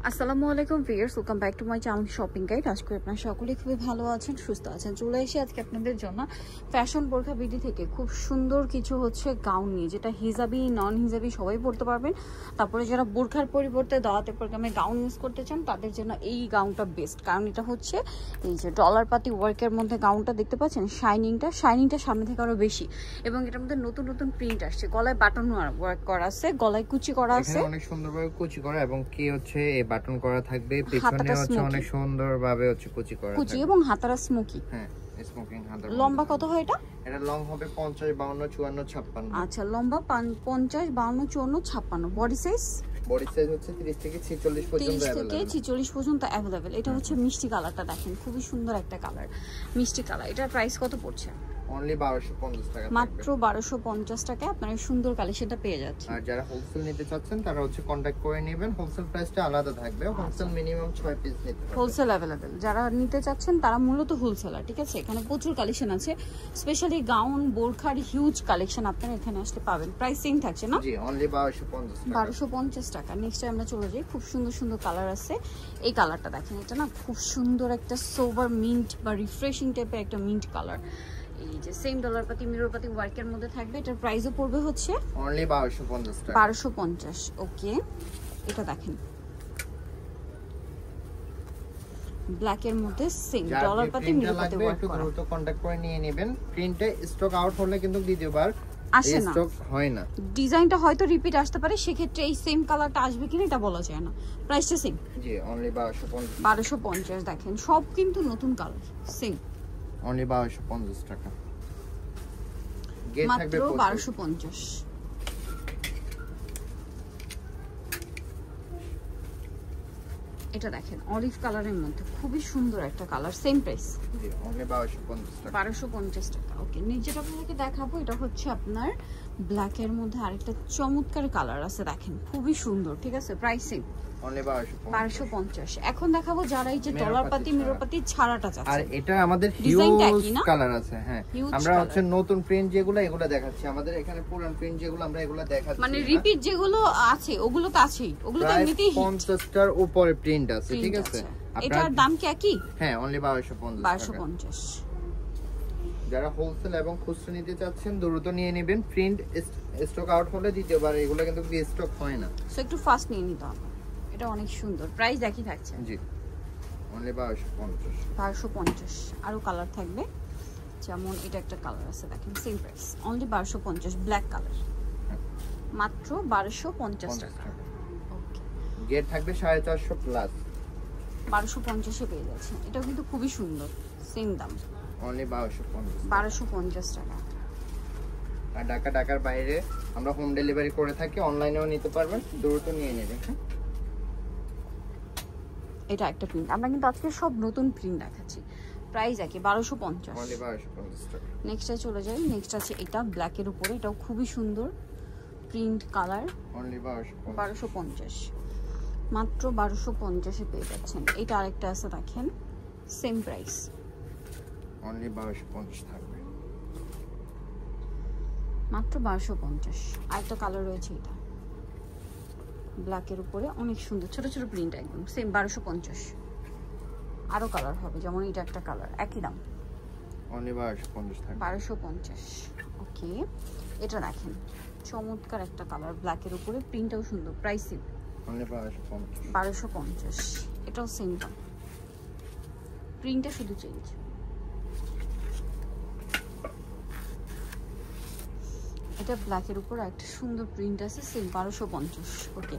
আসসালামু আলাইকুম viewers, welcome back to my channel shopping guide. আজকে আপনারা সকলেই খুবই ভালো আছেন, সুস্থ আছেন। চলে এসে আজকে আপনাদের জন্য ফ্যাশন বোরখা বিডি থেকে খুব সুন্দর কিছু গাউন নিয়ে, যেটা হিজাবি নন হিজাবি সবাই পরতে পারবেন। তারপরে যারা বোরখার পরিবর্তে দাওয়াতে প্রোগ্রামে গাউন ইউজ করতে চান তাদের জন্য এই গাউনটা বেস্ট, কারণ এটা হচ্ছে এই যে ডলার পাতি ওয়ার্কের মধ্যে গাউনটা দেখতে পাচ্ছেন, শাইনিংটা সামনে থেকে আরো বেশি, এবং এটার মধ্যে নতুন নতুন প্রিন্ট আসছে। গলায় বাটন ওয়ার্ক করা আছে, গলায় কুচি করা আছে, অনেক সুন্দরভাবে কুচি করা, এবং কি হচ্ছে এই বাটন করা থাকবে, পেছনে হচ্ছে অনেক সুন্দরভাবে হচ্ছে কুচি করা কুচি, এবং হাতারা স্মোকি। হ্যাঁ, স্মোকিং হাতার। লম্বা কত হয় এটা? এটা লং হবে 50 52 54 56। আচ্ছা, লম্বা 50 52 54 56। বডি সাইজ হচ্ছে 30 থেকে 46 পর্যন্ত अवेलेबल। 30 থেকে 46 পর্যন্ত अवेलेबल। এটা হচ্ছে মিষ্টি কালারটা, দেখেন খুবই সুন্দর একটা কালার, মিষ্টি কালার। এটার প্রাইস কত পড়ছে? অনলি 1250 টাকা, মাত্র 1250 টাকায় আপনারা সুন্দর কালেকশনটা পেয়ে যাচ্ছেন। আর যারা হোলসেল নিতে চাচ্ছেন তারা হচ্ছে কন্টাক্ট করে নেবেন, হোলসেল প্রাইসটা আলাদা থাকবে। হোলসেল মিনিমাম 6 পিস নিতে হবে। হোলসেল अवेलेबल যারা নিতে চাচ্ছেন তারা মূলত হোলসেলার, ঠিক আছে? এখানে প্রচুর কালেকশন আছে, স্পেশালি গাউন বোরখার হিউজ কালেকশন আপনারা এখানে আসলে পাবেন। প্রাইসিং থাকছে না? জি, অনলি 1250 টাকা। 1250 টাকা। নেক্সট আমরা চলে যাই, খুব সুন্দর সুন্দর কালার আছে। এই কালারটা দেখেন, এটা না খুব সুন্দর একটা সোবার মিন্ট বা রিফ্রেশিং টাইপের একটা মিন্ট কালার। এই যে সেম ডলার পাতি মিরর পাতি ওয়ার্কের মধ্যে থাকবে। এটার প্রাইসও পড়বে হচ্ছে অনলি 1250 টাকা। 1250। ওকে, এটা দেখেন ব্ল্যাক এর মধ্যে সেম ডলার পাতি মিরর পাতি ওয়ার্ক করা। দ্রুত কন্টাক্ট করে নিয়ে নেবেন। প্রিন্টে স্টক আউট হলে কিন্তু দ্বিতীয়বার আসে না, স্টক হয় না। ডিজাইনটা হয়তো রিপিট আসতে পারে, সেক্ষেত্রে এই সেম কালারটা আসবে কিনা এটা বলা যায় না। প্রাইসটা সেম, জি, অনলি 1250। 1250 দেখেন, সব কিন্তু নতুন কালার, সেম অনলি 1250 টাকা। গেট থাকবে মাত্র 1250। এটা দেখেন অলিভ কালারের মধ্যে খুবই সুন্দর একটা কালার, সেম প্রাইস, জি, অনলি 1250 টাকা। 1250 টাকা। ওকে, নিচেটা আপনাদেরকে দেখাবো, এটা হচ্ছে আপনার ব্ল্যাক এর মধ্যে আরেকটা চমৎকার কালার আছে, দেখেন খুবই সুন্দর, ঠিক আছে? Pricing only 1250। এখন দেখাবো যারা এই যে ডলার পাতি মিরর পাতি ছাড়াটা চাচ্ছে। আর এটা আমাদের হিউজ কালার আছে। হ্যাঁ, আমরা হচ্ছে নতুন প্রিন্ট যেগুলো এগুলো দেখাচ্ছি। আমাদের এখানে পুরান প্রিন্ট যেগুলো আমরা এগুলো দেখাচ্ছি, মানে রিপিট যেগুলো আছে ওগুলো তো আছেই, ওগুলো তো এমনিতেই 50টার উপরে প্রিন্ট আছে, ঠিক আছে? এটার দাম কি একই? হ্যাঁ, অনলি 1250 টাকা। 1250। যারা হোলসেল এবং খুচরা নিতে চাচ্ছেন দ্রুত নিয়ে নেবেন। প্রিন্ট স্টক আউট হলে দ্বিতীয়বার এগুলো কিন্তু স্টক হয় না, সো একটু ফাস্ট নিয়ে নিতে হবে। এটা অনেক সুন্দর, প্রাইস একই থাকছে। জি, অনলি 1250। 1250। আরো কালার থাকবে, যেমন এটা একটা কালার আছে, দেখেন same price, only 1250। Black colour, মাত্র 1250 টাকা। ওকে, গেট থাকবে 450 প্লাস, 1250 এ পেয়ে যাচ্ছেন। এটাও কিন্তু খুবই সুন্দর, সেম দাম, অনলি 1250। 1250 টাকা। আর ঢাকার বাইরে আমরা হোম ডেলিভারি করে থাকি, অনলাইনেও নিতে পারবেন, দ্রুত নিয়ে নেবেন। এটা একটা প্রিন্ট, আমরা কিন্তু আজকে সব নতুন প্রিন্ট দেখাচ্ছি। প্রাইস একই, 1250। অনলি 1250 টাকা। নেক্সটে চলে যাই, নেক্সট আছে এটা ব্ল্যাক এর উপরে, এটাও খুবই সুন্দর প্রিন্ট কালার, অনলি 1250। মাত্র 1250 এ পেয়ে যাচ্ছেন। এটা আরেকটা আছে, দেখেন সেম প্রাইস, অনলি 1250 থাকবে, মাত্র 1250। আরেকটা কালার রয়েছে, এটা ব্ল্যাক এর উপরে অনেক সুন্দর ছোট ছোট প্রিন্ট, একদম সেম 1250। আরো কালার হবে, যেমন এটা একটা কালার, একই দাম, অনলি 1250 থাকবে, 1250। ওকে, এটা দেখেন চমৎকার একটা কালার, ব্ল্যাক এর উপরে প্রিন্টটাও সুন্দর, প্রাইসিং অনলি 1250। 1250। এটাও সেম দাম, প্রিন্টটা শুধু চেঞ্জ। এটা ব্ল্যাক এর উপর একটা সুন্দর প্রিন্ট আছে, সেম 1250। ওকে,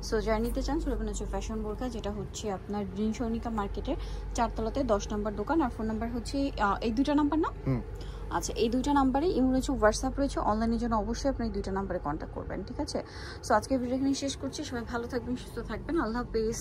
সো যারা নিতে চান চলে হচ্ছে ফ্যাশন বোরখা, যেটা হচ্ছে আপনার গ্রিন সৈনিকা মার্কেটের 4 তলাতে 10 নম্বর দোকান। আর ফোন নাম্বার হচ্ছে এই দুইটা নাম্বার না? আচ্ছা, এই দুইটা নাম্বারে ইমো রয়েছে, হোয়াটসঅ্যাপ রয়েছে। অনলাইনের জন্য অবশ্যই আপনি এই দুইটা নাম্বারে কন্ট্যাক্ট করবেন, ঠিক আছে? সো আজকে ভিডিও এখানে শেষ করছি। সবাই ভালো থাকবেন, সুস্থ থাকবেন, আল্লাহ হাফেজ।